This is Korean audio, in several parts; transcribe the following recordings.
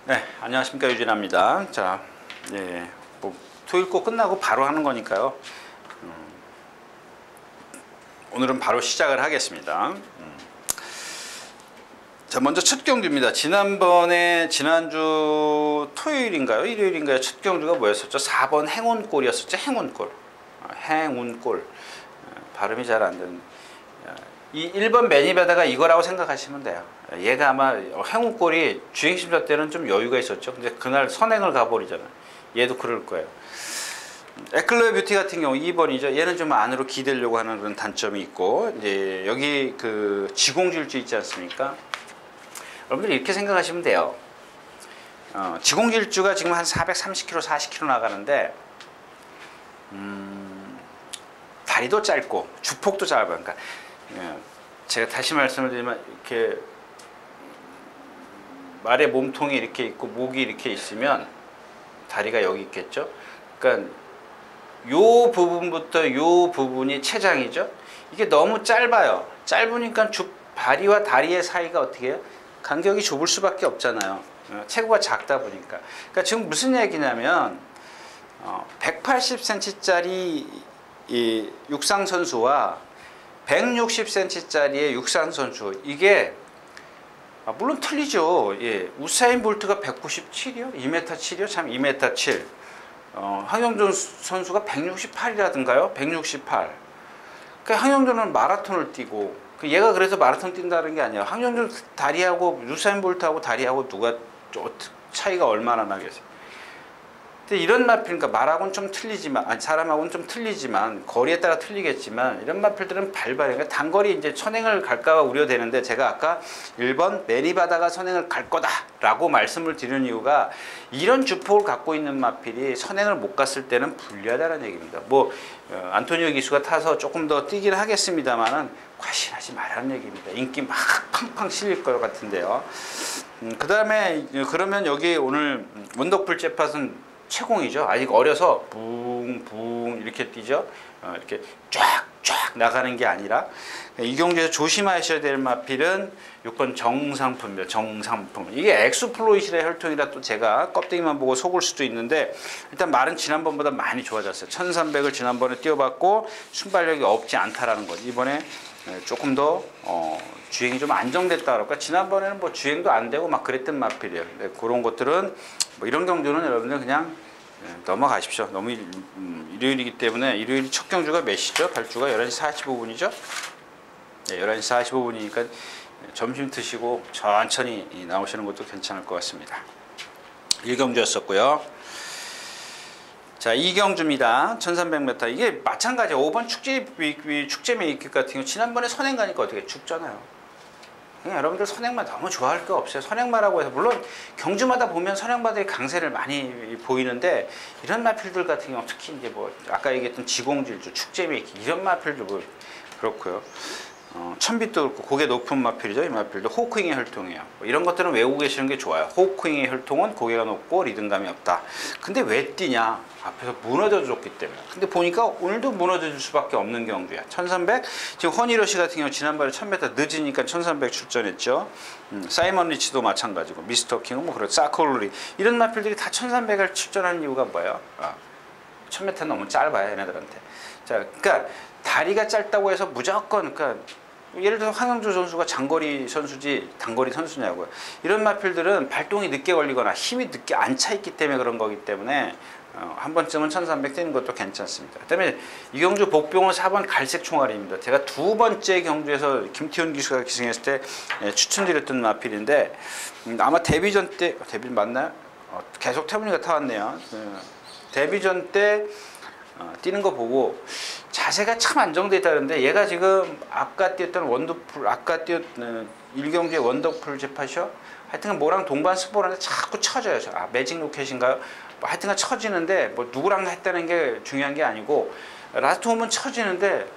네, 안녕하십니까, 유진아입니다. 자, 예, 뭐 토요일 거 끝나고 바로 하는 거니까요. 오늘은 바로 시작을 하겠습니다. 자, 먼저 첫 경주입니다. 지난주 토요일인가요? 일요일인가요? 첫 경주가 뭐였었죠? 4번 행운골이었었죠? 행운골. 행운골. 발음이 잘 안 되는. 이 1번 매니바다가 이거라고 생각하시면 돼요. 얘가 아마 행운골이 주행심사 때는 좀 여유가 있었죠. 근데 그날 선행을 가버리잖아요. 얘도 그럴 거예요. 에클레어 뷰티 같은 경우 2번이죠. 얘는 좀 안으로 기대려고 하는 그런 단점이 있고, 이제 여기 그 지공질주 있지 않습니까? 여러분들 이렇게 생각하시면 돼요. 지공질주가 지금 한 430km, 40km 나가는데, 다리도 짧고 주폭도 짧아요. 그러니까 제가 다시 말씀을 드리면 이렇게 말의 몸통이 이렇게 있고 목이 이렇게 있으면 다리가 여기 있겠죠. 그러니까 요 부분부터 요 부분이 췌장이죠. 이게 너무 짧아요. 짧으니까 다리와 다리의 사이가 어떻게 해요? 간격이 좁을 수밖에 없잖아요. 체구가 작다 보니까. 그러니까 지금 무슨 얘기냐면 180cm짜리 이 육상 선수와 160cm짜리의 육상 선수, 이게 물론 틀리죠. 예, 우사인 볼트가 197이요, 2m7이요, 참 2m7. 황영준 선수가 168이라든가요, 168. 그 황영준은 마라톤을 뛰고, 얘가 그래서 마라톤 뛴다는 게 아니에요. 황영준 다리하고 우사인 볼트하고 다리하고 누가 차이가 얼마나 나겠어요. 근데 이런 마필, 그러니까 말하고는 좀 틀리지만, 사람하고는 좀 틀리지만, 거리에 따라 틀리겠지만, 이런 마필들은 발발해. 그러니까 단거리 이제 선행을 갈까가 우려되는데, 제가 아까 1번 매니바다가 선행을 갈 거다라고 말씀을 드리는 이유가, 이런 주폭을 갖고 있는 마필이 선행을 못 갔을 때는 불리하다는 얘기입니다. 뭐 안토니오 기수가 타서 조금 더 뛰긴 하겠습니다만은 과신하지 말라는 얘기입니다. 인기 막 팡팡 실릴 것 같은데요. 그 다음에 그러면 여기 오늘 원더풀 jet팟은 채공이죠. 아직 어려서 붕붕 이렇게 뛰죠. 이렇게 쫙쫙 나가는 게 아니라, 이 경주에서 조심하셔야 될 마필은 6번 정상품입니다. 정상품. 이게 엑스플로이실의 혈통이라 또 제가 껍데기만 보고 속을 수도 있는데, 일단 말은 지난번보다 많이 좋아졌어요. 1300을 지난번에 뛰어봤고 순발력이 없지 않다라는 것. 이번에 조금 더 주행이 좀 안정됐다 그럴까. 지난번에는 뭐 주행도 안 되고 막 그랬던 마필이에요. 그런 것들은 뭐 이런 경주는 여러분들 그냥 넘어가십시오. 너무 일요일이기 때문에. 일요일 첫 경주가 몇 시죠? 발주가 11시 45분이죠? 네, 11시 45분이니까 점심 드시고 천천히 나오시는 것도 괜찮을 것 같습니다. 1경주였었고요. 자, 2경주입니다. 1300m. 이게 마찬가지예요. 5번 축제 메이킥 같은 경우 지난번에 선행 가니까 어떻게 죽잖아요. 여러분들 선행만 너무 좋아할 거 없어요. 선행마라고 해서, 물론 경주마다 보면 선행마들이 강세를 많이 보이는데, 이런 마필들 같은 경우 특히 이제 뭐 아까 얘기했던 지공질주, 축제 메이킥 이런 마필들 뭐 그렇고요. 천빛도 그렇고 고개 높은 마필이죠. 이 마필도 호크윙의 혈통이에요. 뭐 이런 것들은 외우고 계시는 게 좋아요. 호크윙의 혈통은 고개가 높고 리듬감이 없다. 근데 왜 뛰냐? 앞에서 무너져 줬기 때문에. 근데 보니까 오늘도 무너져 줄 수밖에 없는 경주야. 1300. 지금 허니러시 같은 경우 지난번에 1000m 늦으니까 1300 출전했죠. 사이먼 리치도 마찬가지고, 미스터 킹은 뭐 그런 사콜리, 이런 마필들이 다 1300을 출전하는 이유가 뭐예요? 1000m 너무 짧아요, 얘네들한테. 자, 그러니까 다리가 짧다고 해서 무조건, 그러니까 예를 들어서 황영주 선수가 장거리 선수지 단거리 선수냐고요. 이런 마필들은 발동이 늦게 걸리거나 힘이 늦게 안 차 있기 때문에 그런 거기 때문에 한 번쯤은 1300 뛰는 것도 괜찮습니다. 그다음에 이 경주 복병은 4번 갈색 총알입니다. 제가 두 번째 경주에서 김태훈 기수가 기승했을 때 추천드렸던 마필인데, 아마 데뷔전 때, 데뷔 맞나요? 계속 태훈이가 타왔네요. 데뷔전 때 뛰는 거 보고 자세가 참 안정되어 있다는데, 얘가 지금 아까 뛰었던 원더풀, 아까 뛰었던 1경주의 원더풀 jet팟이요, 하여튼 뭐랑 동반 스포라는데 자꾸 쳐져요. 매직 로켓인가요? 뭐 하여튼간 쳐지는데, 뭐 누구랑 했다는 게 중요한 게 아니고, 라스트 홈은 쳐지는데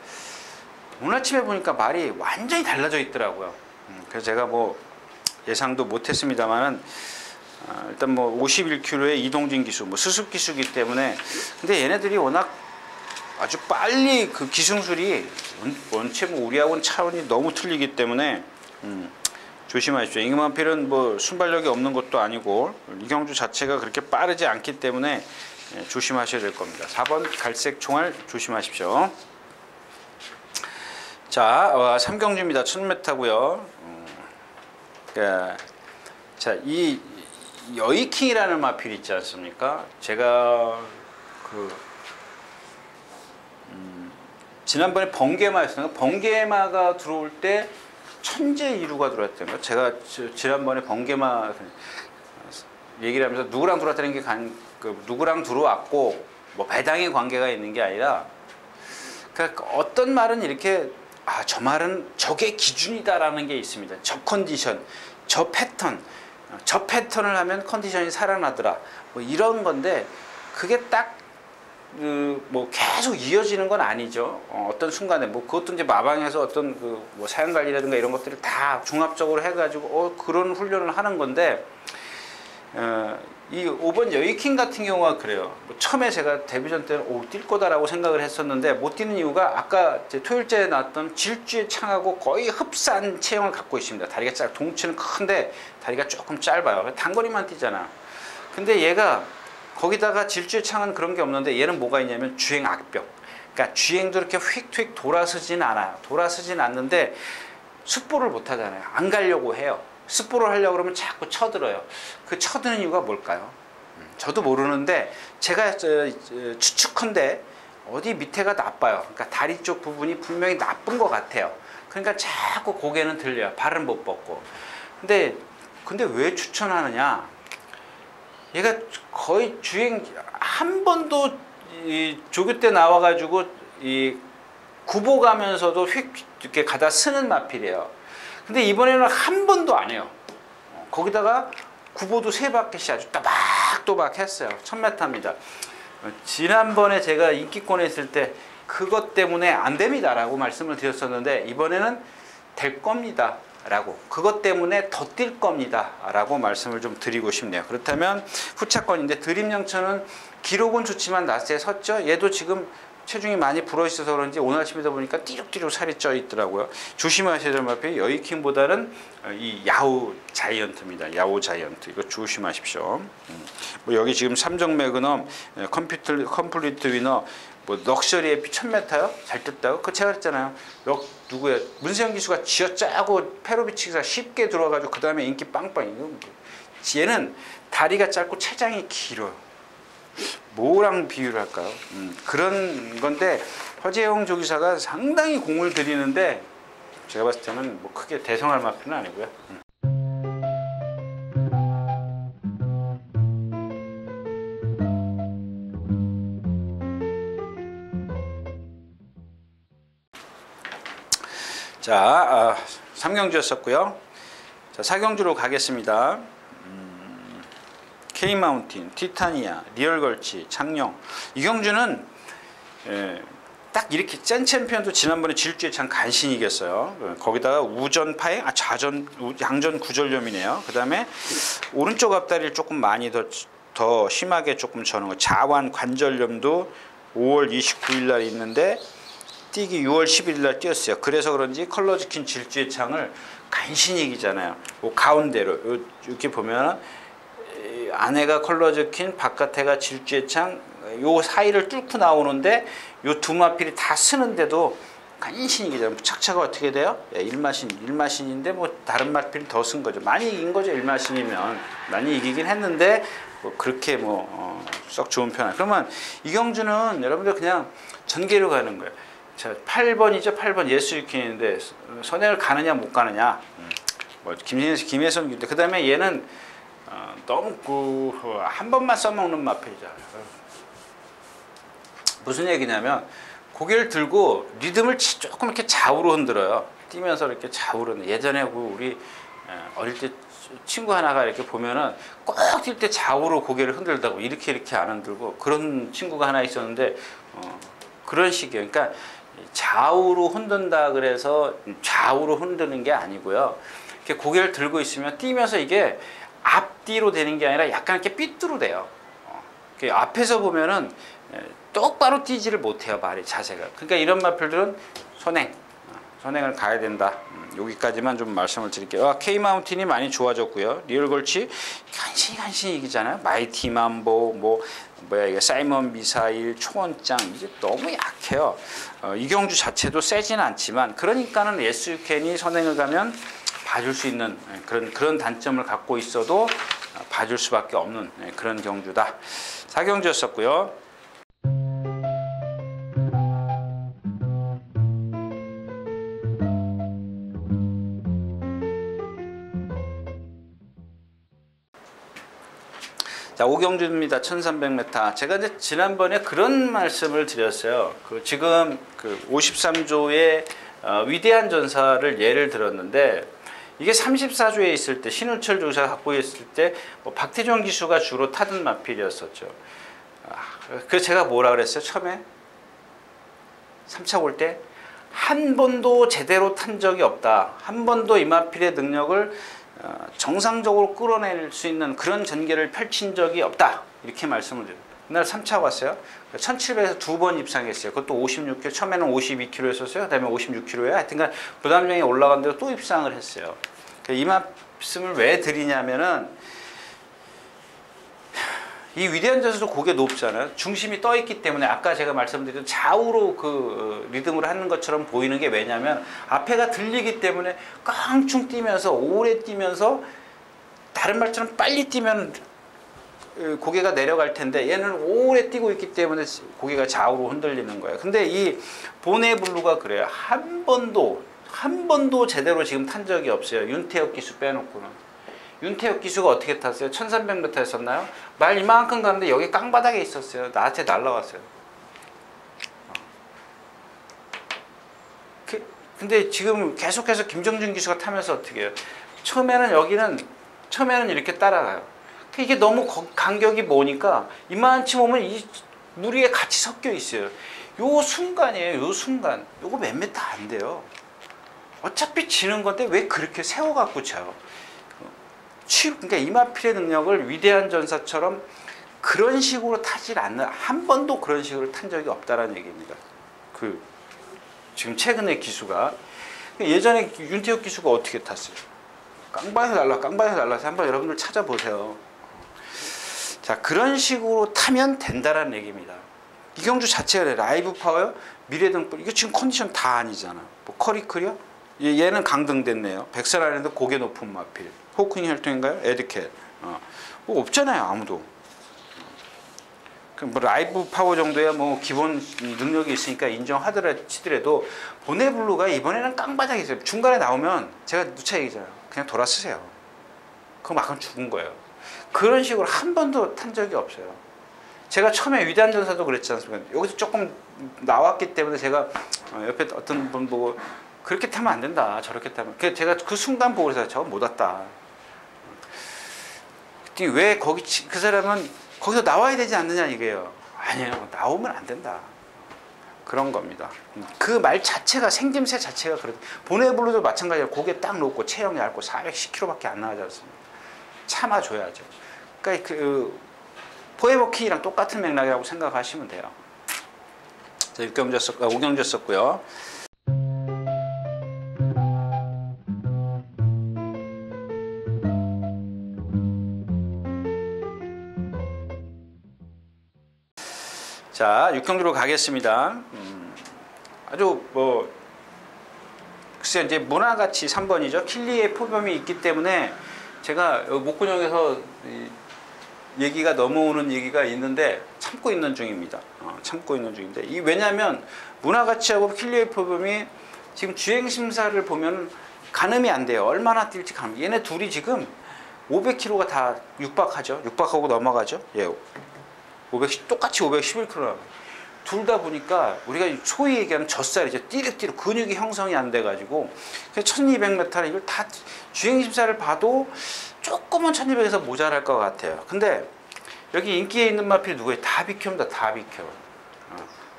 오늘 아침에 보니까 말이 완전히 달라져 있더라고요. 그래서 제가 뭐 예상도 못했습니다만은, 일단 뭐 51km의 이동진 기수, 뭐 수습 기수이기 때문에. 근데 얘네들이 워낙 아주 빨리 그 기승술이 원체 뭐 우리하고는 차원이 너무 틀리기 때문에 조심하십시오. 잉여만필은 뭐 순발력이 없는 것도 아니고 이경주 자체가 그렇게 빠르지 않기 때문에 조심하셔야 될 겁니다. 4번 갈색 총알 조심하십시오. 자, 삼경주입니다. 1000m고요. 자, 이 여의킹이라는 마필이 있지 않습니까? 제가 지난번에 번개마였어요. 번개마가 들어올 때 천재 이루가 들어왔던 거. 제가 지난번에 번개마 얘기를 하면서 누구랑 들어왔다는 게 누구랑 들어왔고 뭐 배당의 관계가 있는 게 아니라, 그러니까 어떤 말은 이렇게 저 말은 저게 기준이다라는 게 있습니다. 저 컨디션, 저 패턴을 하면 컨디션이 살아나더라. 뭐 이런 건데 그게 딱 뭐 계속 이어지는 건 아니죠. 어떤 순간에 뭐 그것도 이제 마방에서 어떤 뭐 사양 관리라든가 이런 것들을 다 종합적으로 해가지고 그런 훈련을 하는 건데, 이 5번 여의킹 같은 경우가 그래요. 뭐 처음에 제가 데뷔전 때는 뛸 거다라고 생각을 했었는데 못 뛰는 이유가 아까 토요일째 나왔던 질주의 창하고 거의 흡사한 체형을 갖고 있습니다. 다리가 동치는 큰데 다리가 조금 짧아요. 단거리만 뛰잖아. 근데 얘가 거기다가 질주의 창은 그런 게 없는데 얘는 뭐가 있냐면 주행 악벽. 그러니까 주행도 이렇게 휙휙 돌아서진 않아요. 돌아서진 않는데 숫보를 못 하잖아요. 안 가려고 해요. 습보를 하려고 그러면 자꾸 쳐들어요. 그 쳐드는 이유가 뭘까요? 저도 모르는데 제가 추측컨대 어디 밑에가 나빠요. 그러니까 다리 쪽 부분이 분명히 나쁜 것 같아요. 그러니까 자꾸 고개는 들려요. 발은 못 뻗고. 근데 왜 추천하느냐? 얘가 거의 주행 한 번도 조교 때 나와가지고 구보 가면서도 휙 이렇게 가다 쓰는 마필이에요. 근데 이번에는 한 번도 안 해요. 거기다가 구보도 3바퀴씩 아주 또박또박 했어요. 1000m입니다. 지난번에 제가 인기권에 있을 때 그것 때문에 안 됩니다 라고 말씀을 드렸었는데, 이번에는 될 겁니다 라고, 그것 때문에 더 뛸 겁니다 라고 말씀을 좀 드리고 싶네요. 그렇다면 후차권인데 드림영천은 기록은 좋지만 낯에 섰죠. 얘도 지금 체중이 많이 불어있어서 그런지 오늘 아침에 보니까 띠룩띠룩 살이 쪄 있더라고요. 조심하셔야 될 마필 여의킹보다는 이 야후 자이언트입니다. 야후 자이언트, 이거 조심하십시오. 뭐 여기 지금 삼정 매그넘, 컴플리트 위너, 뭐 럭셔리의 1000m요? 잘 떴다고? 그거 제가 그랬잖아요. 누구야? 문세영 기수가 쥐어짜고 페로비치가 쉽게 들어와가지고 그 다음에 인기 빵빵. 얘는 다리가 짧고 체장이 길어요. 뭐랑 비유를 할까요? 그런 건데 허재영 조기사가 상당히 공을 들이는데 제가 봤을 때는 뭐 크게 대성할 마필은 아니고요. 자, 3경주였었고요. 자, 4경주로 가겠습니다. K마운틴, 티타니아, 리얼걸치, 창녕. 이 경주는 딱 이렇게 짠 챔피언도 지난번에 질주에 참 간신히 이겼어요. 거기다가 우전 파행, 양전 구절염이네요. 그 다음에 오른쪽 앞다리를 조금 많이 더 심하게 조금 저는 거. 자완 관절염도 5월 29일 날 있는데 뛰기 6월 11일 날 뛰었어요. 그래서 그런지 컬러즈킨 질주의 창을 간신히 이기잖아요. 가운데로 이렇게 보면 안에가 컬러즈킨, 바깥에가 질주의 창, 요 사이를 뚫고 나오는데 요 두 마필이 다 쓰는데도 간신히 이기잖아요. 착차가 어떻게 돼요? 1마신인데 뭐 다른 마필이 더 쓴 거죠. 많이 이긴 거죠. 1마신이면 많이 이기긴 했는데 뭐 그렇게 썩 좋은 편 아니에요. 그러면 이경주는 여러분들 그냥 전개로 가는 거예요. 자, 8번이죠. 8번 예수리킨인데 선행을 가느냐 못 가느냐. 뭐 김혜선 그 다음에 얘는 너무 한 번만 써먹는 마필이잖아요. 무슨 얘기냐면 고개를 들고 리듬을 조금 이렇게 좌우로 흔들어요. 뛰면서 이렇게 좌우로. 예전에 우리 어릴 때 친구 하나가 이렇게 보면은 꼭 뛸 때 좌우로 고개를 흔들다고 이렇게 안 흔들고 그런 친구가 하나 있었는데 그런 식이에요. 그러니까 좌우로 흔든다 그래서 좌우로 흔드는 게 아니고요. 이렇게 고개를 들고 있으면 뛰면서 이게 앞뒤로 되는 게 아니라 약간 이렇게 삐뚤어 돼요. 앞에서 보면은 똑바로 뛰지를 못해요. 자세가. 그러니까 이런 마필들은 선행을 가야 된다. 여기까지만 좀 말씀을 드릴게요. K마운틴이 많이 좋아졌고요. 리얼걸치 간신히 이기잖아요. 마이티 만보 뭐야 이게 사이먼 미사일 초원장 이게 너무 약해요. 이경주 자체도 세지는 않지만 그러니까는 SU캔이 선행을 가면 봐줄 수 있는 그런 단점을 갖고 있어도 봐줄 수밖에 없는 그런 경주다. 4경주였었고요. 자, 5경주입니다. 1300m. 제가 이제 지난번에 그런 말씀을 드렸어요. 지금 53조의 위대한 전사를 예를 들었는데 이게 34조에 있을 때 신우철 조사가 갖고 있을 때 박태종 기수가 주로 타던 마필이었었죠. 그래서 제가 뭐라 그랬어요? 처음에 3차 올 때 한 번도 제대로 탄 적이 없다. 한 번도 이 마필의 능력을 정상적으로 끌어낼 수 있는 그런 전개를 펼친 적이 없다. 이렇게 말씀을 드려요. 그날 3차 왔어요. 1700에서 2번 입상했어요. 그것도 56km, 처음에는 52km였었어요. 그 다음에 56km에 하여튼간 부담량이 올라간 데로 또 입상을 했어요. 이 말씀을 왜 드리냐면은 이 위대한 전사도 고개 높잖아요. 중심이 떠 있기 때문에 아까 제가 말씀드린 좌우로 리듬을 하는 것처럼 보이는 게 왜냐면 앞에가 들리기 때문에 깡충 뛰면서 오래 뛰면서 다른 말처럼 빨리 뛰면 고개가 내려갈 텐데 얘는 오래 뛰고 있기 때문에 고개가 좌우로 흔들리는 거예요. 근데 이 보네블루가 그래요. 한 번도 제대로 지금 탄 적이 없어요. 윤태혁 기수 빼놓고는. 윤태혁 기수가 어떻게 탔어요? 1300m 했었나요? 말 이만큼 갔는데 여기 깡바닥에 있었어요. 나한테 날라왔어요. 근데 지금 계속해서 김정준 기수가 타면서 어떻게 해요? 처음에는 이렇게 따라가요. 이게 너무 간격이 모니까 이만치 오면 이 물 위에 같이 섞여 있어요. 요 순간이에요. 요 순간. 요거 몇 미터 안 돼요. 어차피 지는 건데 왜 그렇게 세워갖고 쳐요? 그러니까 이마필의 능력을 위대한 전사처럼 그런 식으로 타질 않는 한 번도 그런 식으로 탄 적이 없다라는 얘기입니다. 지금 최근의 기수가 예전에 윤태혁 기수가 어떻게 탔어요? 깡바에서 날라서 한번 여러분들 찾아보세요. 자, 그런 식으로 타면 된다라는 얘기입니다. 이경주 자체가 라이브 파워요, 미래등불 이거 지금 컨디션 다 아니잖아. 뭐 커리클이요? 얘는 강등됐네요. 백설아랜드 고개 높은 마필. 호크닝 혈통인가요? 에드캣. 뭐 없잖아요, 아무도. 뭐 라이브 파워 정도야 뭐 기본 능력이 있으니까 치더라도 보네블루가 이번에는 깡바닥이 있어요. 중간에 나오면 제가 누차 얘기잖아요. 그냥 돌아서세요. 그거 막으면 죽은 거예요. 그런 식으로 한 번도 탄 적이 없어요. 제가 처음에 위대한 전사도 그랬지 않습니까? 여기서 조금 나왔기 때문에 제가 옆에 어떤 분 보고 그렇게 타면 안 된다. 저렇게 타면. 제가 그 순간 보고 그래서 저거 못 왔다. 왜 그 사람은 거기서 나와야 되지 않느냐 이게요. 아니에요. 나오면 안 된다. 그런 겁니다. 그 말 자체가 생김새 자체가 그렇다. 보네블루도 마찬가지로 고개 딱 놓고 체형 얇고 410kg밖에 안 나가지 않습니까? 참아줘야죠. 그러니까 포에버키랑 똑같은 맥락이라고 생각하시면 돼요. 자, 5경주 썼고요. 자, 6경주로 가겠습니다. 아주 글쎄 이제 문화가치 3번이죠. 킬리의 포범이 있기 때문에 제가 목구녕에서 얘기가 넘어오는 얘기가 있는데 참고 있는 중입니다. 참고 있는 중인데 왜냐하면 문화가치하고 킬리의 포범이 지금 주행심사를 보면 가늠이 안 돼요. 얼마나 뛸지 가늠. 얘네 둘이 지금 500km가 다 육박하죠. 육박하고 넘어가죠. 예. 똑같이 511km. 둘 다 보니까 우리가 소위 얘기하는 젖살이죠. 띠륵띠륵 근육이 형성이 안 돼가지고 1200m 이걸 다 주행심사를 봐도 조금은 1200에서 모자랄 것 같아요. 근데 여기 인기에 있는 마필 누구예요? 다 비켜입니다. 다 비켜.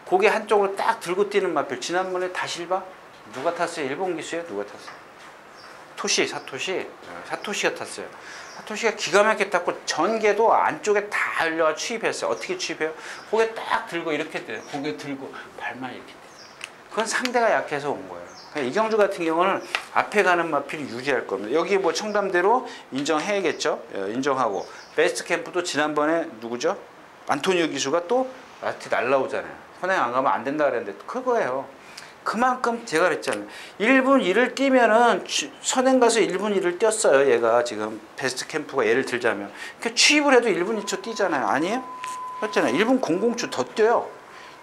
고개 한쪽으로 딱 들고 뛰는 마필. 지난번에 다실바 누가 탔어요? 일본 기수예요? 누가 탔어요? 사토시가 탔어요. 사토시가 기가 막히게 탔고 전개도 안쪽에 다 열려가 취입했어요. 어떻게 취입해요? 고개 딱 들고 이렇게 돼요. 고개 들고 발만 이렇게 돼요. 그건 상대가 약해서 온 거예요. 그러니까 이경주 같은 경우는 앞에 가는 마필이 유리할 겁니다. 여기 뭐 청담대로 인정해야겠죠. 인정하고 베스트 캠프도 지난번에 누구죠? 안토니오 기수가 또 라스트 날라오잖아요. 선행 안 가면 안 된다 그랬는데 그거예요. 그만큼 제가 그랬잖아요. 1분 1을 뛰면은 선행 가서 1분 1을 뛰었어요. 얘가 지금 베스트 캠프가 예를 들자면 그 취입을 해도 1분 2초 뛰잖아요. 아니에요? 그렇잖아요. 1분 00초 더 뛰어요.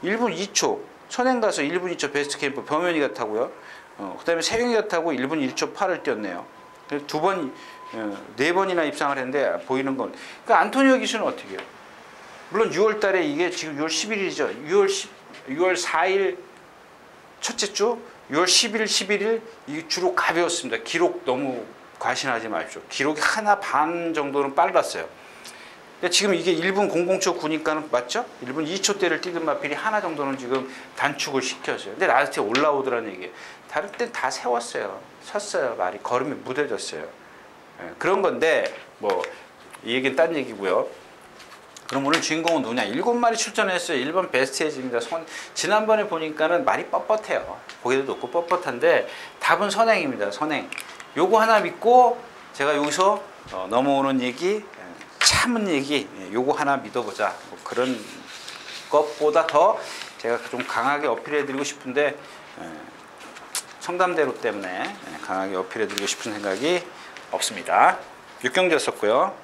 1분 2초 선행 가서 1분 2초 베스트 캠프 범현이가 타고요. 그 다음에 세용이가 타고 1분 1초 8을 뛰었네요. 두 번, 네 번이나 입상을 했는데 보이는 건. 그러니까 안토니오 기수는 어떻게 해요? 물론 6월 달에 이게 지금 6월 11일이죠. 6월 4일 첫째 주, 6월 10일, 11일 이게 주로 가벼웠습니다. 기록 너무 과신하지 마십시오. 기록이 하나 반 정도는 빨랐어요. 근데 지금 이게 1분 00초 9니까는 맞죠? 1분 2초대를 뛰던 마필이 하나 정도는 지금 단축을 시켰어요. 근데 라스트에 올라오더라는 얘기예요. 다른 땐 다 세웠어요. 섰어요. 말이 걸음이 무뎌졌어요. 그런 건데 뭐 이 얘기는 딴 얘기고요. 그럼 오늘 주인공은 누구냐? 7마리 출전했어요. 1번 베스트 에이지입니다. 지난번에 보니까는 말이 뻣뻣해요. 고개도 높고 뻣뻣한데 답은 선행입니다. 선행. 요거 하나 믿고 제가 여기서 넘어오는 얘기, 참은 얘기, 요거 하나 믿어보자. 뭐 그런 것보다 더 제가 좀 강하게 어필해드리고 싶은데 청담대로 때문에 강하게 어필해드리고 싶은 생각이 없습니다. 6경주였었고요.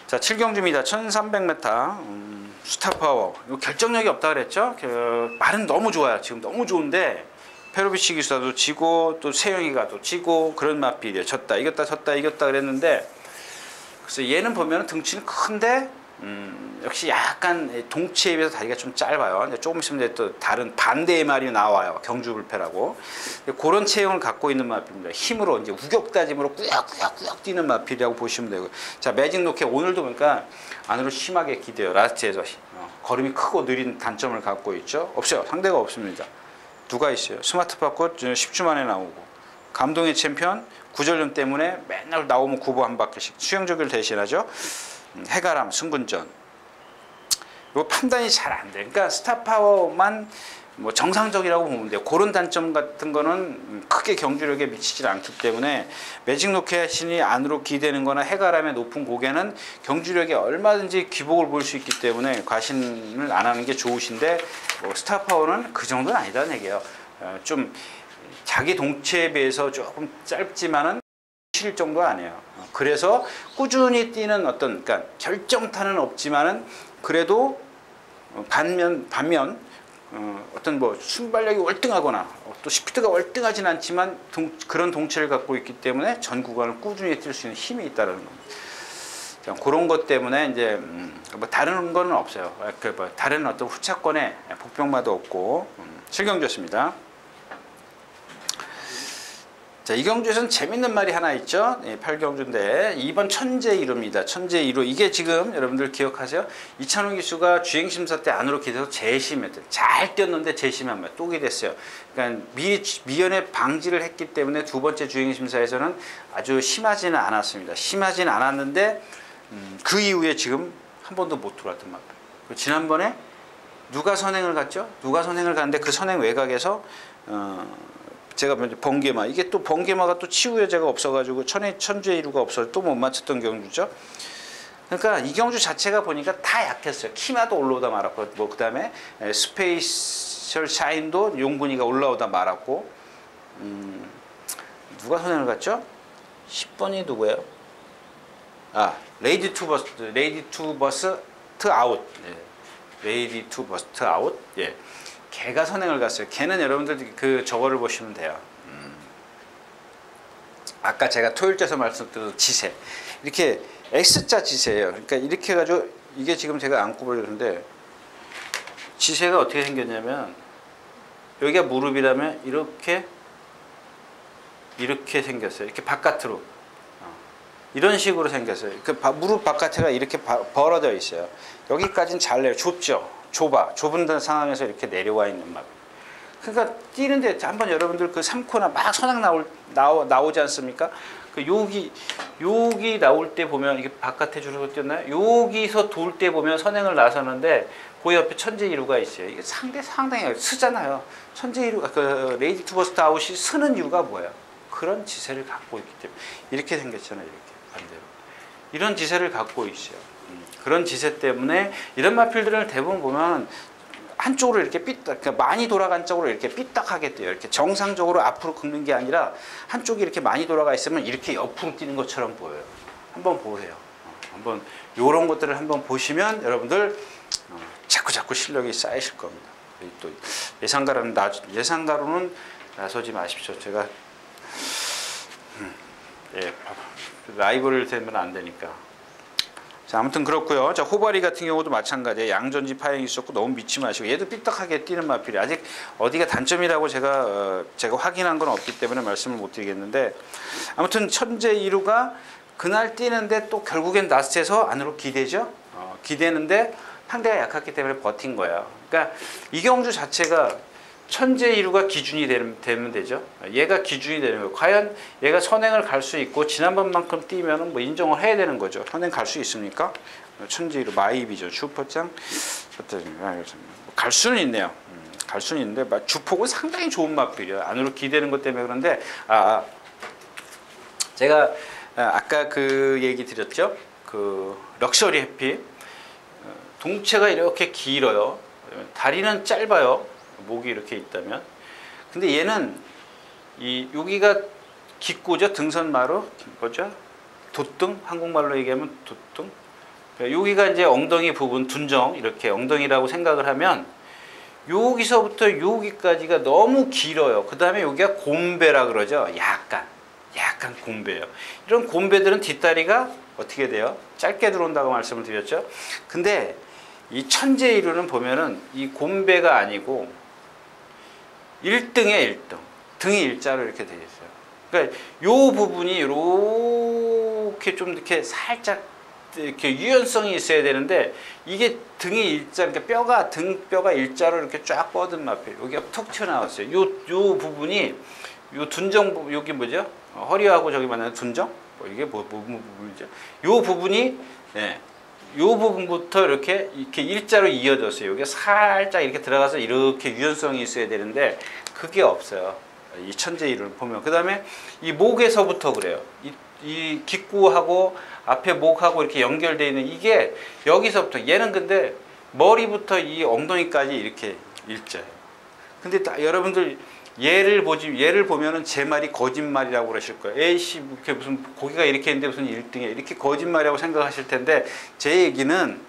자, 7경주입니다. 1300m 스타파워. 이거 결정력이 없다 그랬죠? 말은 너무 좋아요. 지금 너무 좋은데 페로비치 기수도 지고 또 세영이가 또 지고 그런 마필이에요. 졌다 이겼다 졌다 이겼다 그랬는데 그래서 얘는 보면 등치는 큰데 역시 약간 동치에 비해서 다리가 좀 짧아요. 조금 있으면 또 다른 반대의 말이 나와요. 경주불패라고. 그런 체형을 갖고 있는 마필입니다. 힘으로 이제 우격다짐으로 꾸역꾸역 뛰는 마필이라고 보시면 되고. 자, 매직 로켓 오늘도 보니까 안으로 심하게 기대요. 라스트에서 걸음이 크고 느린 단점을 갖고 있죠. 없어요. 상대가 없습니다. 누가 있어요? 스마트 파코 10주 만에 나오고 감동의 챔피언 구절염 때문에 맨날 나오면 구보 한 바퀴씩 수영조기를 대신하죠. 해가람 승군전 이거 판단이 잘 안 돼. 그러니까 스타파워만 뭐 정상적이라고 보면 돼요. 그런 단점 같은 거는 크게 경주력에 미치지 않기 때문에 매직 로켓이 안으로 기대는 거나 해가람의 높은 고개는 경주력에 얼마든지 기복을 볼 수 있기 때문에 과신을 안 하는 게 좋으신데 뭐 스타파워는 그 정도는 아니다는 얘기예요. 좀 자기 동체에 비해서 조금 짧지만은 실 정도 아니에요. 그래서 꾸준히 뛰는 어떤 그러니까 결정타는 없지만은 그래도 반면 어떤 뭐 순발력이 월등하거나 또 스피드가 월등하진 않지만 그런 동체를 갖고 있기 때문에 전 구간을 꾸준히 뛸 수 있는 힘이 있다는 겁니다. 그런 것 때문에 이제 뭐 다른 거는 없어요. 뭐 다른 어떤 후차권에 복병마도 없고 7경주였습니다. 자, 이 경주에서는 재밌는 말이 하나 있죠. 8경주인데 2번 천재이루입니다. 천재이루. 이게 지금 여러분들 기억하세요? 이찬원 기수가 주행심사 때 안으로 기대서 재심했대. 잘 뛰었는데 재심한 말 또 기댔어요. 그러니까 미연에 방지를 했기 때문에 두 번째 주행심사에서는 아주 심하지는 않았습니다. 심하지는 않았는데 그 이후에 지금 한 번도 못 들어왔던 말. 지난번에 누가 선행을 갔죠? 누가 선행을 갔는데 그 선행 외곽에서 제가 번개마 이게 또 번개마가 또 치우 여자가 없어가지고 천재이루가 없어서 또 못 맞췄던 경주죠. 그러니까 이 경주 자체가 보니까 다 약했어요. 키마도 올라오다 말았고 뭐 그다음에 스페이셜 샤인도 용군이가 올라오다 말았고 누가 선행을 갔죠? 10번이 누구예요? 아 레이디 투 버스트 아웃. 레이디 투 버스트 아웃. 예. 걔가 선행을 갔어요. 걔는 여러분들 그 저거를 보시면 돼요. 아까 제가 토요일째서 말씀드린 지세. 이렇게 X자 지세예요. 그러니까 이렇게 해가지고 이게 지금 제가 안고 보여드렸는데 지세가 어떻게 생겼냐면 여기가 무릎이라면 이렇게 생겼어요. 이렇게 바깥으로. 이런 식으로 생겼어요. 그 무릎 바깥에가 이렇게 벌어져 있어요. 여기까지는 잘 내요. 좁죠. 좁은 상황에서 이렇게 내려와 있는 막 그러니까 뛰는데 한번 여러분들 그 3코나 막 선행 나오지 않습니까? 그 여기 나올 때 보면 이게 바깥에 줄어서 뛰었나요? 여기서 돌 때 보면 선행을 나서는데 그 옆에 천재 1루가 있어요. 이게 상당히 쓰잖아요. 천재 1루, 그 레이디 투 버스트 아웃이 쓰는 이유가 뭐예요? 그런 지세를 갖고 있기 때문에 이렇게 생겼잖아요. 이렇게 반대로 이런 지세를 갖고 있어요. 그런 지세 때문에 이런 마필들을 대부분 보면 한쪽으로 이렇게 그러니까 많이 돌아간 쪽으로 이렇게 삐딱하게 돼요. 이렇게 정상적으로 앞으로 긁는 게 아니라 한쪽이 이렇게 많이 돌아가 있으면 이렇게 옆으로 뛰는 것처럼 보여요. 한번 보세요. 한번 이런 것들을 한번 보시면 여러분들 자꾸 실력이 쌓이실 겁니다. 또 예상가로는 나서지 마십시오. 제가 라이벌을 되면 안 되니까. 자, 아무튼 그렇고요. 자, 호바리 같은 경우도 마찬가지예요. 양전지 파행이 있었고 너무 믿지 마시고 얘도 삐딱하게 뛰는 마필이 아직 어디가 단점이라고 제가 확인한 건 없기 때문에 말씀을 못 드리겠는데 아무튼 천재 1루가 그날 뛰는데 또 결국엔 라스트에서 안으로 기대죠. 기대는데 상대가 약했기 때문에 버틴 거예요. 그러니까 이경주 자체가 천재 1루가 기준이 되면 되죠. 얘가 기준이 되는 거예요. 과연 얘가 선행을 갈 수 있고 지난번만큼 뛰면은 뭐 인정을 해야 되는 거죠. 선행 갈 수 있습니까? 천재 1루 마이비죠. 슈퍼짱 갈 수는 있네요. 갈 수는 있는데 주폭은 상당히 좋은 마필이에요. 안으로 기대는 것 때문에 그런데 제가 아까 그 얘기 드렸죠. 그 럭셔리 해피 동체가 이렇게 길어요. 다리는 짧아요. 목이 이렇게 있다면. 근데 얘는 여기가 기꼬죠. 등선마루 뭐죠? 돛등 한국말로 얘기하면 돛등. 여기가 이제 엉덩이 부분 둔정 이렇게 엉덩이라고 생각을 하면 여기서부터 여기까지가 너무 길어요. 그 다음에 여기가 곰배라 그러죠. 약간 곰배예요. 이런 곰배들은 뒷다리가 어떻게 돼요? 짧게 들어온다고 말씀을 드렸죠. 근데 이 천재 1루는 보면은 이 곰배가 아니고 1등에 1등. 등이 일자로 이렇게 되어 있어요. 그러니까 요 부분이 이렇게 좀 이렇게 살짝 이렇게 유연성이 있어야 되는데 이게 등이 일자, 그러니까 등뼈가 일자로 이렇게 쫙 뻗은 마필. 여기가 툭 튀어나왔어요. 요 부분이 요 둔정 부분, 여기 뭐죠? 허리하고 저기 만나는 둔정? 이게 뭐 부분이죠? 요 부분이 요 부분부터 이렇게 일자로 이어졌어요. 여기 살짝 이렇게 들어가서 이렇게 유연성이 있어야 되는데 그게 없어요. 이 천재 1루를 보면. 그 다음에 이 목에서부터 그래요. 이 기구하고 앞에 목하고 이렇게 연결되어 있는 이게 여기서부터 얘는 근데 머리부터 이 엉덩이까지 이렇게 일자예요. 근데 여러분들 얘를 보면은 제 말이 거짓말이라고 그러실 거예요. 에이씨, 이렇게 무슨 고기가 이렇게 있는데 무슨 1등이야. 이렇게 거짓말이라고 생각하실 텐데 제 얘기는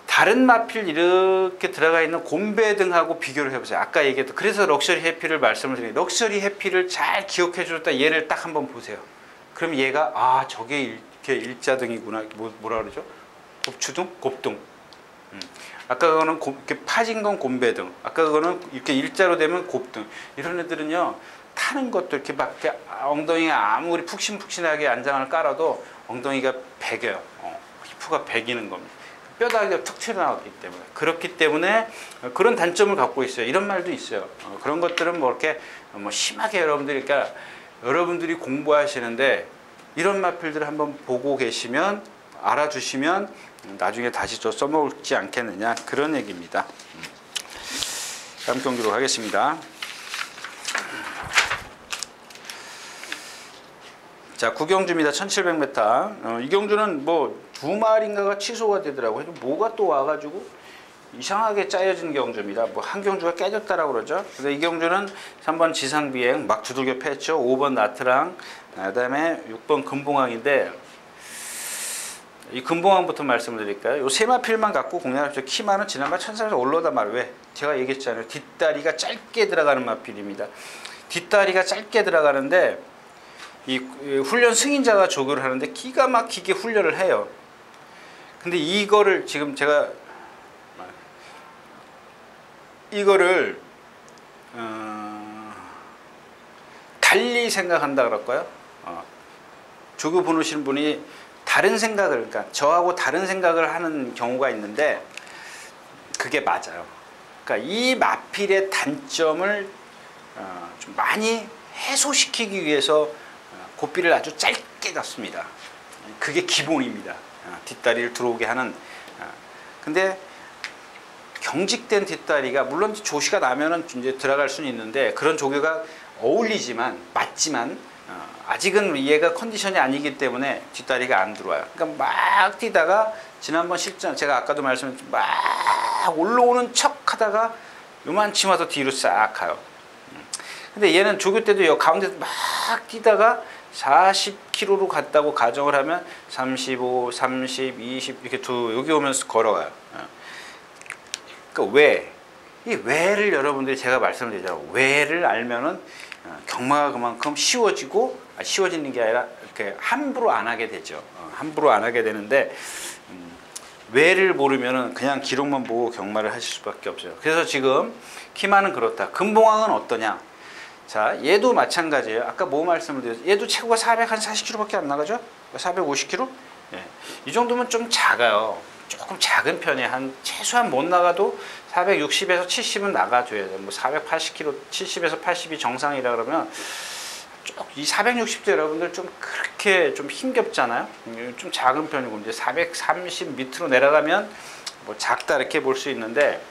다른 마필 이렇게 들어가 있는 곰배 등하고 비교를 해보세요. 아까 얘기했던 그래서 럭셔리 해피를 말씀을 드려요. 럭셔리 해피를 잘 기억해 줬다 얘를 딱 한번 보세요. 그럼 얘가 저게 이렇게 일자등이구나. 뭐라 그러죠? 곱추등? 곱등. 아까 그거는 이렇게 파진 건 곰배등. 아까 그거는 이렇게 일자로 되면 곱등. 이런 애들은요 타는 것도 이렇게 막 이렇게 엉덩이가 아무리 푹신푹신하게 안장을 깔아도 엉덩이가 배겨요. 히프가 배기는 겁니다. 뼈다귀가 툭 튀어나왔기 때문에. 그렇기 때문에 그런 단점을 갖고 있어요. 이런 말도 있어요. 그런 것들은 뭐 이렇게 뭐 심하게 여러분들이 공부하시는데 이런 마필들을 한번 보고 계시면 알아두시면 나중에 다시 또 써먹지 않겠느냐 그런 얘기입니다. 다음 경기로 가겠습니다. 자, 구경주입니다. 1700m. 이 경주는 뭐 2마리인가가 취소가 되더라고요. 뭐가 또 와가지고 이상하게 짜여진 경주입니다. 뭐 한 경주가 깨졌다라고 그러죠. 그래서 이 경주는 3번 지상비행 막 두들겨 팼죠. 5번 나트랑, 그다음에 6번 금봉항인데 이 금봉항부터 말씀을 드릴까요? 요 세 마필만 갖고 공략하죠. 키만은 지난번 1400 올라오다 말 왜? 제가 얘기했잖아요. 뒷다리가 짧게 들어가는 마필입니다. 뒷다리가 짧게 들어가는데 이 훈련 승인자가 조교를 하는데 기가 막히게 훈련을 해요. 근데 이거를 지금 제가 이거를 달리 생각한다 그럴까요? 조교 보내시는 분이 다른 생각을, 그러니까 저하고 다른 생각을 하는 경우가 있는데 그게 맞아요. 그러니까 이 마필의 단점을 좀 많이 해소시키기 위해서 고삐를 아주 짧게 잡습니다. 그게 기본입니다. 뒷다리를 들어오게 하는. 근데 경직된 뒷다리가 물론 조시가 나면은 이제 들어갈 수는 있는데 그런 조교가 어울리지만 맞지만 아직은 얘가 컨디션이 아니기 때문에 뒷다리가 안 들어와요. 그러니까 막 뛰다가 지난번 실전 제가 아까도 말씀드렸지만 막 올라오는 척 하다가 요만치 와서 뒤로 싹 가요. 근데 얘는 조교 때도 여 가운데서 막 뛰다가 40km로 갔다고 가정을 하면 35, 30, 20 이렇게 여기 오면서 걸어가요. 그러니까 왜? 이 왜를 여러분들이 제가 말씀을 드리잖아요. 왜를 알면은 경마가 그만큼 쉬워지고 쉬워지는 게 아니라 이렇게 함부로 안 하게 되죠. 함부로 안 하게 되는데 왜를 모르면은 그냥 기록만 보고 경마를 하실 수밖에 없어요. 그래서 지금 키마는 그렇다. 금봉왕은 어떠냐? 자, 얘도 마찬가지예요. 아까 뭐 말씀을 드렸죠? 얘도 최고가 440kg밖에 안 나가죠? 450kg? 예. 이 정도면 좀 작아요. 조금 작은 편에 한 최소한 못 나가도 460에서 70은 나가줘야 돼요. 뭐 480kg, 70에서 80이 정상이라 그러면 이 460대 여러분들 좀 그렇게 좀 힘겹잖아요. 좀 작은 편이고 이제 430 밑으로 내려가면 뭐 작다 이렇게 볼 수 있는데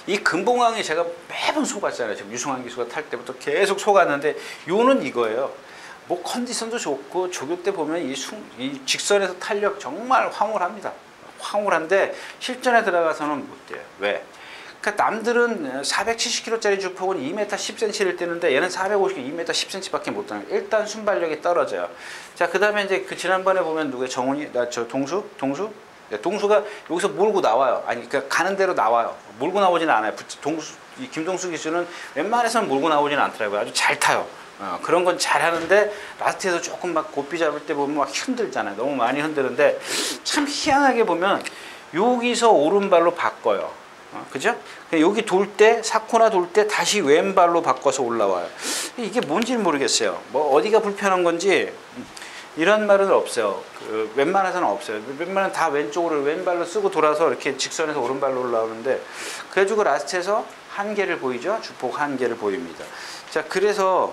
이 금봉왕이 제가 매번 속았잖아요. 지금 유승환 기수가 탈 때부터 계속 속았는데 요는 이거예요. 뭐 컨디션도 좋고 조교 때 보면 이 직선에서 탄력 정말 황홀합니다. 황홀한데 실전에 들어가서는 못 돼요. 왜? 그러니까 남들은 470kg짜리 주폭은 2m 10cm를 뛰는데 얘는 450kg 2m 10cm밖에 못 뛰는. 일단 순발력이 떨어져요. 자, 그다음에 이제 그 지난번에 보면 누구야? 정훈이, 동수? 네, 동수가 여기서 몰고 나와요. 아니, 그러니까 가는 대로 나와요. 몰고 나오지는 않아요. 이 김동수 기수는 웬만해서는 몰고 나오지는 않더라고요. 아주 잘 타요. 그런 건 잘 하는데 라스트에서 조금 막 고삐 잡을 때 보면 막 흔들잖아요. 너무 많이 흔드는데 참 희한하게 보면 여기서 오른발로 바꿔요. 그죠? 여기 돌 때, 사코나 돌 때 다시 왼발로 바꿔서 올라와요. 이게 뭔지는 모르겠어요. 뭐 어디가 불편한 건지 이런 말은 없어요. 웬만해서는 없어요. 웬만하면 다 왼발로 쓰고 돌아서 이렇게 직선에서 오른발로 올라오는데 그래가지고 라스트에서 한계를 보이죠? 주폭 한계를 보입니다. 자, 그래서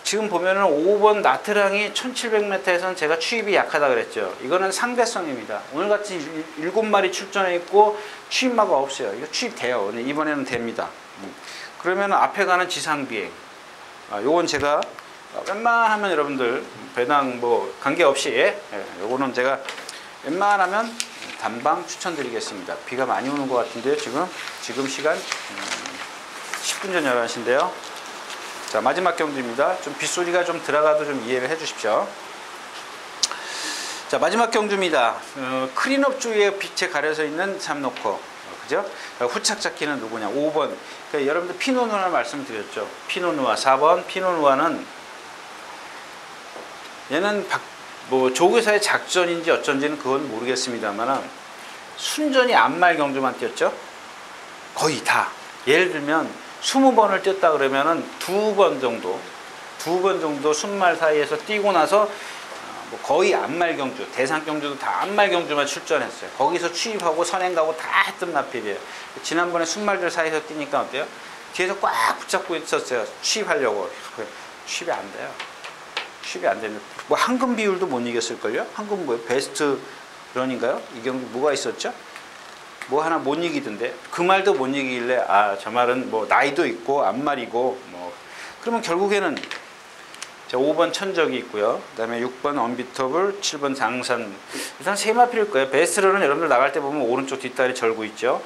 지금 보면은 5번 나트랑이 1700m에서는 제가 추입이 약하다 그랬죠. 이거는 상대성입니다. 오늘같이 7마리 출전해 있고 추입마가 없어요. 이거 추입돼요. 이번에는 됩니다. 그러면 앞에 가는 지상비행. 요건 제가 웬만하면 여러분들 배당 뭐 관계없이 요거는 제가 웬만하면 단방 추천드리겠습니다. 비가 많이 오는 것 같은데요. 지금 시간 10분 전 11시인데요. 자, 마지막 경주입니다. 좀 빗소리가 좀 들어가도 좀 이해를 해 주십시오. 자, 마지막 경주입니다. 클린업 주위에 빛에 가려져 있는 삼놓고 그죠? 후착 잡기는 누구냐? 5번. 그러니까 여러분들 피노누아 말씀드렸죠. 피노누아 4번. 피노누아는 얘는 뭐 조교사의 작전인지 어쩐지는 그건 모르겠습니다만 순전히 앞말 경주만 뛰었죠. 거의 다. 예를 들면 20번을 뛰었다 그러면은 2번 정도 순말 사이에서 뛰고 나서 뭐 거의 앞말 경주, 대상 경주도 다 앞말 경주만 출전했어요. 거기서 추입하고 선행 가고 다 했던 마필이에요. 지난번에 순말들 사이에서 뛰니까 어때요? 뒤에서 꽉 붙잡고 있었어요. 추입하려고. 추입이 안 돼요. 추입이 안 되는. 뭐 황금 비율도 못 이겼을걸요? 황금 뭐예요? 베스트 런인가요? 이 경기 뭐가 있었죠? 뭐 하나 못 이기던데 그 말도 못 이기길래 저 말은 뭐 나이도 있고 앞말이고 뭐 그러면 결국에는 자 5번 천적이 있고요. 그 다음에 6번 언비터블, 7번 장산. 일단 세 마필일 거예요. 베스트런은 여러분들 나갈 때 보면 오른쪽 뒷다리 절고 있죠.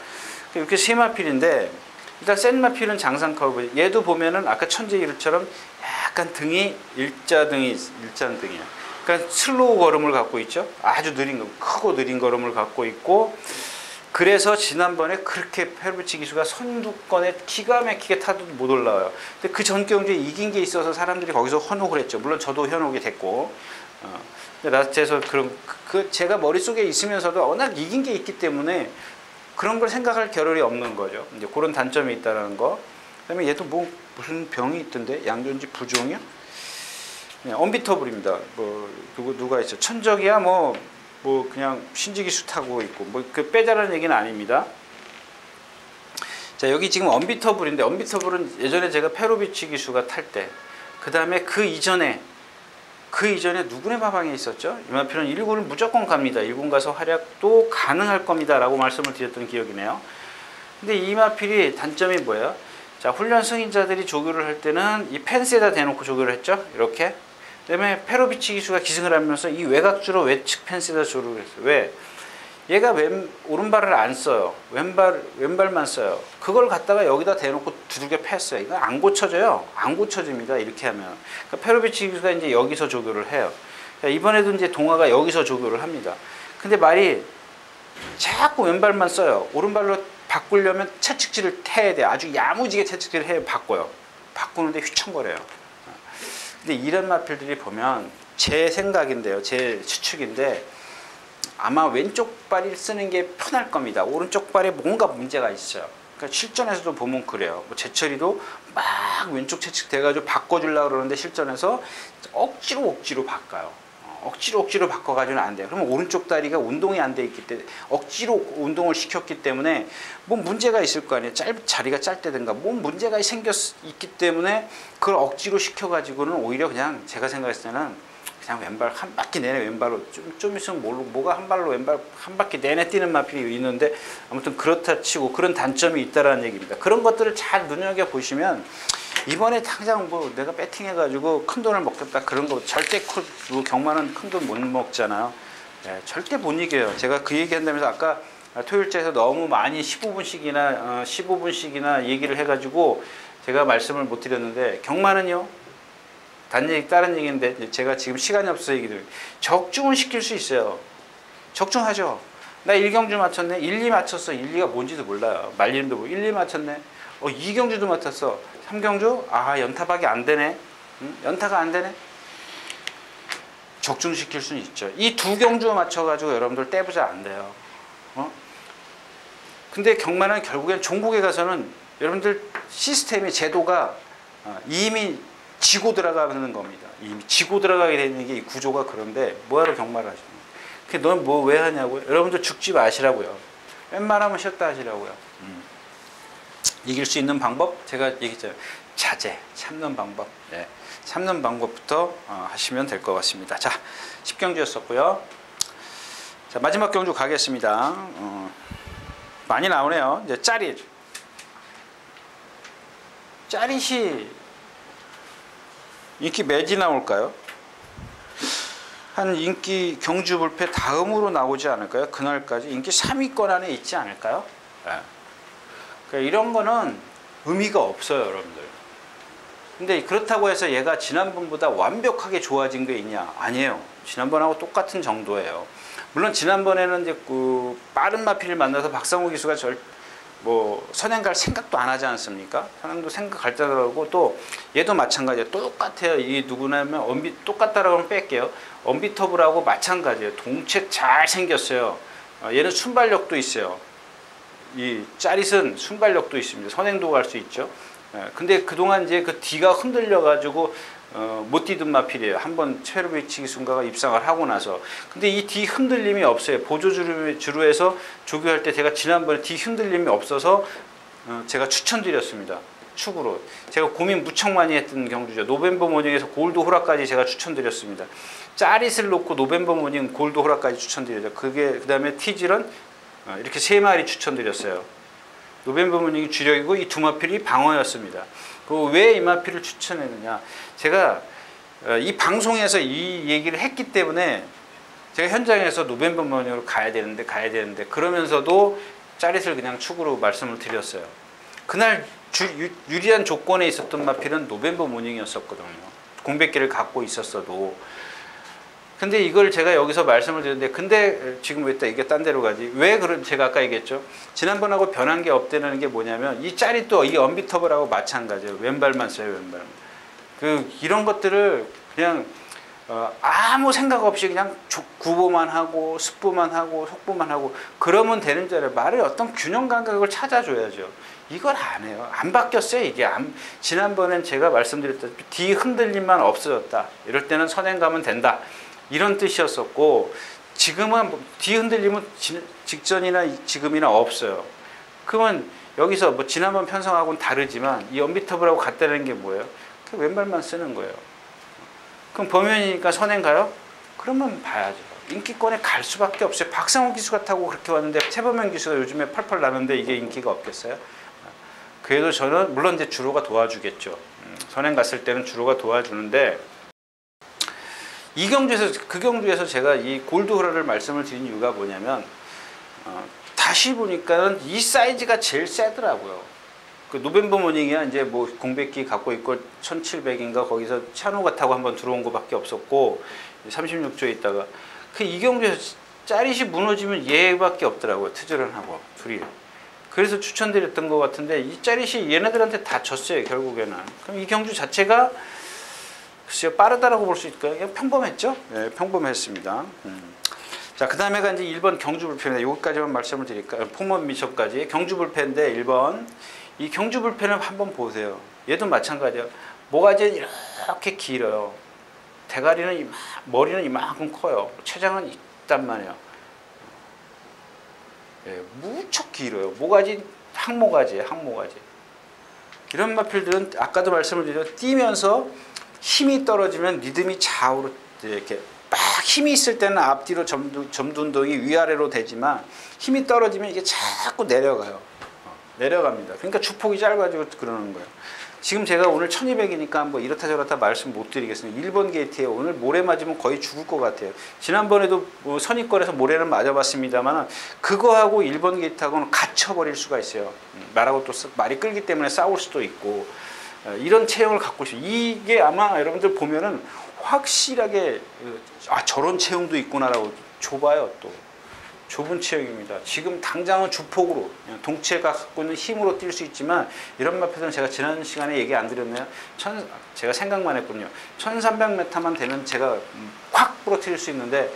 이렇게 세 마필인데 일단 센 마필은 장산 커브. 얘도 보면은 아까 천재기루처럼 약간 등이 일자등이야. 그러니까 슬로우 걸음을 갖고 있죠. 아주 크고 느린 걸음을 갖고 있고 그래서 지난번에 그렇게 페르비치 기수가 선두권에 기가 막히게 타도 못 올라와요. 근데 그 전 경주에 이긴 게 있어서 사람들이 거기서 현혹을 했죠. 물론 저도 현혹이 됐고. 근데 라스트에서 제가 머릿속에 있으면서도 워낙 이긴 게 있기 때문에 그런 걸 생각할 겨를이 없는 거죠. 이제 그런 단점이 있다는 거. 그다음에 얘도 뭐 무슨 병이 있던데 양전지 부종이요? 언비터블입니다. 뭐 누가 있어? 천적이야 뭐 그냥 신지기수 타고 있고 뭐 그 빼자라는 얘기는 아닙니다. 자, 여기 지금 언비터블인데, 언비터블은 예전에 제가 페로비치 기수가 탈 때, 그 다음에 그 이전에 누구네 마방에 있었죠? 이마필은 1군을 무조건 갑니다. 1군 가서 활약도 가능할 겁니다 라고 말씀을 드렸던 기억이네요. 근데 이마필이 단점이 뭐예요? 자, 훈련 승인자들이 조교를 할 때는 이 펜스에다 대놓고 조교를 했죠. 이렇게. 그다음에 페로비치 기수가 기승을 하면서 이 외곽주로 외측 펜스에다 조교를 했어요. 왜? 얘가 오른발을 안 써요. 왼발만 써요. 그걸 갖다가 여기다 대놓고 두들겨 팼어요. 이거 안 고쳐져요. 안 고쳐집니다. 이렇게 하면. 그러니까 페로비치 기수가 이제 여기서 조교를 해요. 그러니까 이번에도 이제 동아가 여기서 조교를 합니다. 근데 말이 자꾸 왼발만 써요. 오른발로 바꾸려면 채찍질을 해야 돼. 아주 야무지게 채찍질을 해 바꿔요. 바꾸는데 휘청거려요. 근데 이런 마필들이 보면 제 생각인데요. 제 추측인데 아마 왼쪽 발을 쓰는 게 편할 겁니다. 오른쪽 발에 뭔가 문제가 있어요. 그러니까 실전에서도 보면 그래요. 뭐 제철이도 막 왼쪽 채찍 돼가지고 바꿔주려고 그러는데 실전에서 억지로 바꿔요. 억지로 바꿔가지고는 안 돼요. 그러면 오른쪽 다리가 운동이 안 돼 있기 때문에 억지로 운동을 시켰기 때문에 뭐 문제가 있을 거 아니에요. 자리가 짧다든가 뭐 문제가 있기 때문에 그걸 억지로 시켜가지고는 오히려 그냥 제가 생각했을 때는 그냥 왼발 한 바퀴 내내 왼발로 좀 있으면 뭐가 한 발로 왼발 한 바퀴 내내 뛰는 마필이 있는데 아무튼 그렇다 치고 그런 단점이 있다라는 얘기입니다. 그런 것들을 잘 눈여겨 보시면 이번에 당장 뭐 내가 배팅해가지고 큰 돈을 먹겠다 그런 거 절대 뭐 경마는 큰 돈 못 먹잖아요. 네, 절대 못 이겨요. 제가 그 얘기한다면서 아까 토요일째에서 너무 많이 15분씩이나 얘기를 해가지고 제가 말씀을 못 드렸는데 경마는요. 다른 얘기인데 제가 지금 시간이 없어서 얘기를 적중은 시킬 수 있어요. 적중하죠. 나 1경주 맞췄네. 1, 2 맞췄어. 1, 2가 뭔지도 몰라요. 말리는도 뭐 1, 2 맞췄네. 2경주도 맞췄어. 3경주? 아, 연타밖에 안 되네. 연타가 안 되네. 적중시킬 수는 있죠. 이 2경주 맞춰가지고 여러분들 떼부자 안 돼요. 근데 경마는 결국엔 종국에 가서는 여러분들 시스템의 제도가 이미 지고 들어가는 겁니다. 이미 지고 들어가게 되는 게 이 구조가 그런데 뭐하러 경마를 하시는 거예요? 넌 뭐 왜 하냐고요? 여러분들 죽지 마시라고요. 웬만하면 쉬었다 하시라고요. 이길 수 있는 방법? 제가 얘기했잖아요. 자제, 참는 방법. 네. 참는 방법부터 하시면 될 것 같습니다. 자, 10경주였었고요. 자, 마지막 경주 가겠습니다. 많이 나오네요. 이제 짜릿. 짜릿이 인기 매지 나올까요? 한 인기 경주 불패 다음으로 나오지 않을까요? 그날까지 인기 3위권 안에 있지 않을까요? 네. 그러니까 이런 거는 의미가 없어요, 여러분들. 근데 그렇다고 해서 얘가 지난번보다 완벽하게 좋아진 게 있냐? 아니에요. 지난번하고 똑같은 정도예요. 물론 지난번에는 이제 그 빠른 마필을 만나서 박상호 기수가 선행 갈 생각도 안 하지 않습니까? 선행도 생각할 때라고 또 얘도 마찬가지예요. 똑같아요. 이 누구냐면 똑같다라고 하면 뺄게요. 언비터블하고 마찬가지예요. 동체 잘 생겼어요. 얘는 순발력도 있어요. 이 짜릿은 순발력도 있습니다. 선행도 갈 수 있죠. 근데 그동안 이제 그 뒤가 흔들려 가지고 못 뛰던 마필이에요. 한번 페로비치 기수가 입상을 하고 나서. 근데 이 뒤 흔들림이 없어요. 보조주루에서 조교할 때 제가 지난번에 뒤 흔들림이 없어서 제가 추천드렸습니다. 축으로. 제가 고민 무척 많이 했던 경주죠. 노벤버 모닝에서 골드 호라까지 제가 추천드렸습니다. 짜릿을 놓고 노벤버 모닝 골드 호라까지 추천드렸죠. 그 다음에 티질은 이렇게 3마리 추천드렸어요. 노벤버 모닝이 주력이고 이 2마필이 방어였습니다. 왜 이 마필을 추천했느냐? 제가 이 방송에서 이 얘기를 했기 때문에 제가 현장에서 노벤버 모닝으로 가야 되는데 그러면서도 짜릿을 그냥 축으로 말씀을 드렸어요. 그날 유리한 조건에 있었던 마필은 노벤버 모닝이었었거든요. 공백기를 갖고 있었어도. 근데 이걸 제가 여기서 말씀을 드렸는데 근데 지금 왜 이게 딴 데로 가지? 왜 제가 아까 얘기했죠. 지난번하고 변한 게 없다는 게 뭐냐면 이 짜릿도 이 언비터블하고 마찬가지예요. 왼발만 써요. 왼발만. 이런 것들을 그냥 아무 생각 없이 그냥 구보만 하고 습부만 하고 속보만 하고 그러면 되는 줄 알아요. 말을 어떤 균형 감각을 찾아줘야죠. 이걸 안 해요. 안 바뀌었어요. 이게 지난번엔 제가 말씀드렸다시피 뒤 흔들림만 없어졌다. 이럴 때는 선행 가면 된다. 이런 뜻이었었고 지금은 뒤 흔들림은 직전이나 지금이나 없어요. 그러면 여기서 뭐 지난번 편성하고는 다르지만 이 언비터블하고 같다는 게 뭐예요? 그 왼발만 쓰는 거예요. 그럼 범현이니까 선행가요? 그러면 봐야죠. 인기권에 갈 수밖에 없어요. 박상호 기수가 타고 그렇게 왔는데 최범현 기수가 요즘에 펄펄 나는데 이게 인기가 없겠어요? 그래도 저는 물론 이제 주로가 도와주겠죠. 선행 갔을 때는 주로가 도와주는데 이 경주에서 그 경주에서 제가 이 골드호라를 말씀을 드린 이유가 뭐냐면 다시 보니까는 이 사이즈가 제일 세더라고요. 그 노벤버 모닝이야 이제 뭐 공백기 갖고 있고 1700인가 거기서 찬호가 타고 한번 들어온 거밖에 없었고 36조에 있다가 그 이경주에서 짜릿이 무너지면 얘밖에 없더라고요. 트저런하고 둘이. 그래서 추천드렸던 것 같은데 이 짜릿이 얘네들한테 다 졌어요. 결국에는. 그럼 이 경주 자체가 글쎄요 빠르다라고 볼 수 있을까요? 그냥 평범했죠? 네, 평범했습니다. 자, 그 다음에가 이제 1번 경주불패입니다. 여기까지만 말씀을 드릴까요? 폼원 미션까지. 경주불패인데 1번. 이 경주불패는 한번 보세요. 얘도 마찬가지예요. 모가지는 이렇게 길어요. 대가리는 머리는 이만큼 커요. 췌장은 있단 말이에요. 예, 무척 길어요. 모가지 항모가지예요. 항모가지. 이런 마필들은 아까도 말씀을 드렸죠. 뛰면서 힘이 떨어지면 리듬이 좌우로 이렇게 막 힘이 있을 때는 앞뒤로 점두 운동이 위아래로 되지만 힘이 떨어지면 이게 자꾸 내려가요. 내려갑니다. 그러니까 주폭이 짧아지고 그러는 거예요. 지금 제가 오늘 1200이니까 뭐 이렇다 저렇다 말씀 못 드리겠습니다. 1번 게이트에 오늘 모래 맞으면 거의 죽을 것 같아요. 지난번에도 뭐 선입권에서 모래는 맞아봤습니다만 그거하고 1번 게이트하고는 갇혀버릴 수가 있어요. 말하고 또 말이 끌기 때문에 싸울 수도 있고 이런 체형을 갖고 있어요. 이게 아마 여러분들 보면은 확실하게 저런 체형도 있구나라고 좁아요. 또 좁은 체형입니다. 지금 당장은 주폭으로 동체가 갖고 있는 힘으로 뛸 수 있지만 이런 마표는 제가 지난 시간에 얘기 안 드렸나요? 제가 생각만 했군요. 1300m만 되면 제가 확 부러뜨릴 수 있는데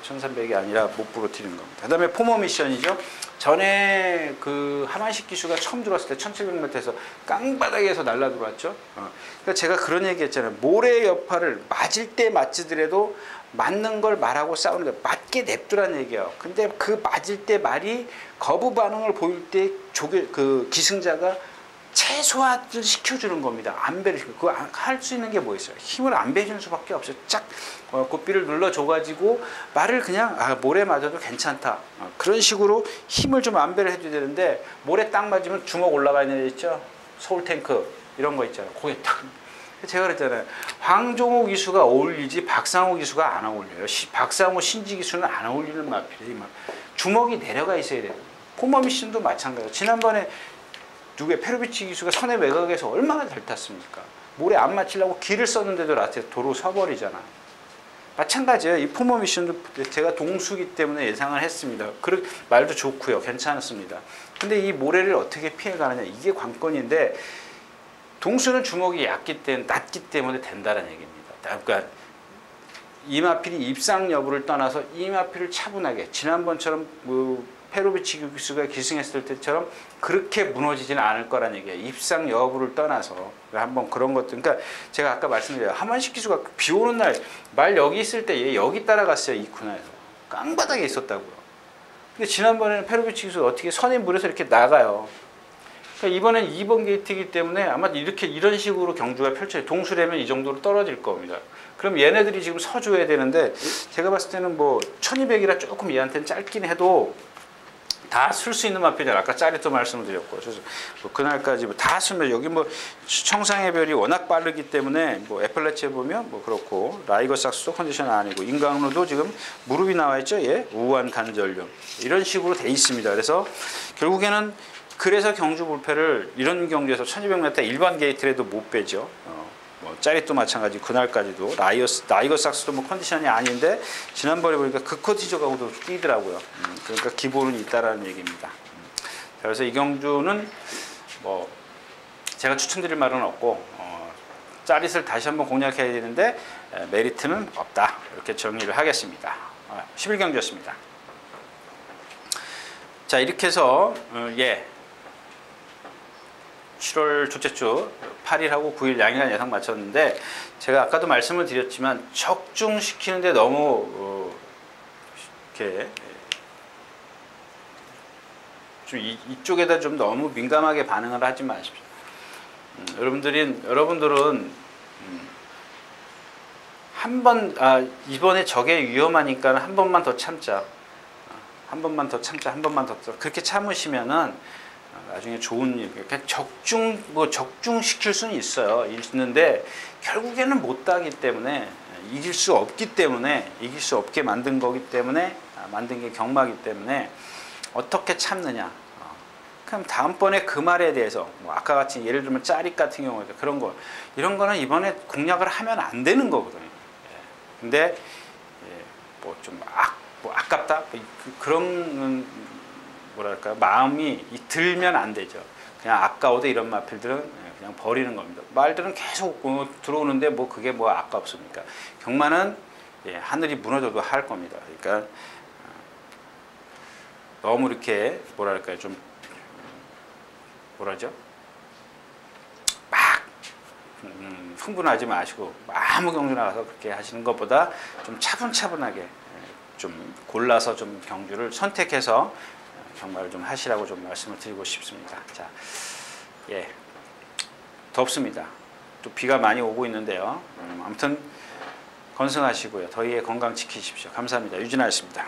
1300이 아니라 못 부러뜨리는 겁니다. 그 다음에 포머 미션이죠. 전에 그 하만식 기수가 처음 들어왔을 때 1700m에서 깡바닥에서 날라 들어왔죠. 그러니까 제가 그런 얘기 했잖아요. 모래 여파를 맞을 때 맞지더라도 맞는 걸 말하고 싸우는 게 맞게 냅두라는 얘기예요. 근데 그 맞을 때 말이 거부 반응을 보일 때 그 기승자가 최소화를 시켜주는 겁니다. 안배를 시키고 그거 할 수 있는 게 뭐 있어요? 힘을 안배해주는 수밖에 없어요. 쫙 고삐를 눌러줘가지고 말을 그냥 모래 맞아도 괜찮다. 그런 식으로 힘을 좀 안배를 해줘야 되는데 모래 딱 맞으면 주먹 올라가 있는 애 있죠? 서울탱크 이런 거 있잖아요. 거기에 딱 제가 그랬잖아요. 황종호 기수가 어울리지 박상호 기수가 안 어울려요. 박상호 신지 기수는 안 어울리는 마필이에요. 주먹이 내려가 있어야 돼요. 포머미션도 마찬가지예요. 지난번에 누구의 페루비치 기수가 선의 외곽에서 얼마나 잘 탔습니까? 모래 안 맞추려고 길을 썼는데도 라테 도로 서버리잖아. 마찬가지예요. 이 포머 미션도 제가 동수기 때문에 예상을 했습니다. 그 말도 좋고요. 괜찮았습니다. 근데 이 모래를 어떻게 피해가느냐 이게 관건인데 동수는 주먹이 낮기 때문에 된다는 얘기입니다. 그러니까 이마필이 입상 여부를 떠나서 이마필을 차분하게 지난번처럼 페로비치 기수가 기승했을 때처럼 그렇게 무너지지는 않을 거란 얘기예요. 입상 여부를 떠나서 한번 그런 것들. 그러니까 제가 아까 말씀드려요. 하만식 기수가 비 오는 날 말 여기 있을 때 얘 여기 따라갔어요. 이 코너에서 깡바닥에 있었다고요. 근데 지난번에는 페로비치 기수가 어떻게 선의 물에서 이렇게 나가요. 그러니까 이번엔 2번 게이트이기 때문에 아마 이런 식으로 경주가 펼쳐요. 동수라면 이 정도로 떨어질 겁니다. 그럼 얘네들이 지금 서줘야 되는데 제가 봤을 때는 뭐 1200이라 조금 얘한테는 짧긴 해도 다 쓸 수 있는 마필이잖아요. 아까 짜릿도 말씀을 드렸고 그래서 뭐 그날까지 다 쓰면 여기 뭐 청상의 별이 워낙 빠르기 때문에 뭐 애플레치에 보면 뭐 그렇고 라이거삭스도 컨디션 아니고 인강로도 지금 무릎이 나와 있죠. 예, 우한 관절염 이런 식으로 돼 있습니다. 그래서 결국에는 그래서 경주 불패를 이런 경주에서 1200m 일반 게이트라도 못 빼죠. 뭐 짜릿도 마찬가지 그날까지도 라이거삭스도 뭐 컨디션이 아닌데 지난번에 보니까 극커티저가고도 뛰더라고요. 그러니까 기본은 있다라는 얘기입니다. 그래서 이 경주는 뭐 제가 추천드릴 말은 없고 짜릿을 다시 한번 공략해야 되는데 메리트는 없다 이렇게 정리를 하겠습니다. 11경주였습니다. 자 이렇게 해서 7월 둘째 주 8일하고 9일 양일간 예상 마쳤는데 제가 아까도 말씀을 드렸지만 적중시키는데 너무 이렇게 좀 이쪽에다 좀 너무 민감하게 반응을 하지 마십시오. 여러분들은 이번에 저게 위험하니까 한 번만 더 참자. 한 번만 더 그렇게 참으시면은 나중에 좋은 일, 적중시킬 수는 있는데 결국에는 못하기 때문에 이길 수 없게 만든 거기 때문에 만든 게 경마기 때문에 어떻게 참느냐. 그럼 다음번에 그 말에 대해서 아까 같이 예를 들면 짜릿 같은 경우에 이런 거는 이번에 공략을 하면 안 되는 거거든요. 근데 뭐 좀 아깝다 그런 뭐랄까 마음이 들면 안 되죠. 그냥 아까워도 이런 마필들은 그냥 버리는 겁니다. 말들은 계속 들어오는데 그게 아깝습니까? 경마는 하늘이 무너져도 할 겁니다. 그러니까 너무 이렇게 좀 막 흥분하지 마시고 아무 경주 나가서 그렇게 하시는 것보다 좀 차분차분하게 좀 골라서 좀 경주를 선택해서 경마를 좀 하시라고 좀 말씀을 드리고 싶습니다. 자, 덥습니다. 또 비가 많이 오고 있는데요. 아무튼 건승하시고요. 더위에 건강 지키십시오. 감사합니다. 유진아였습니다.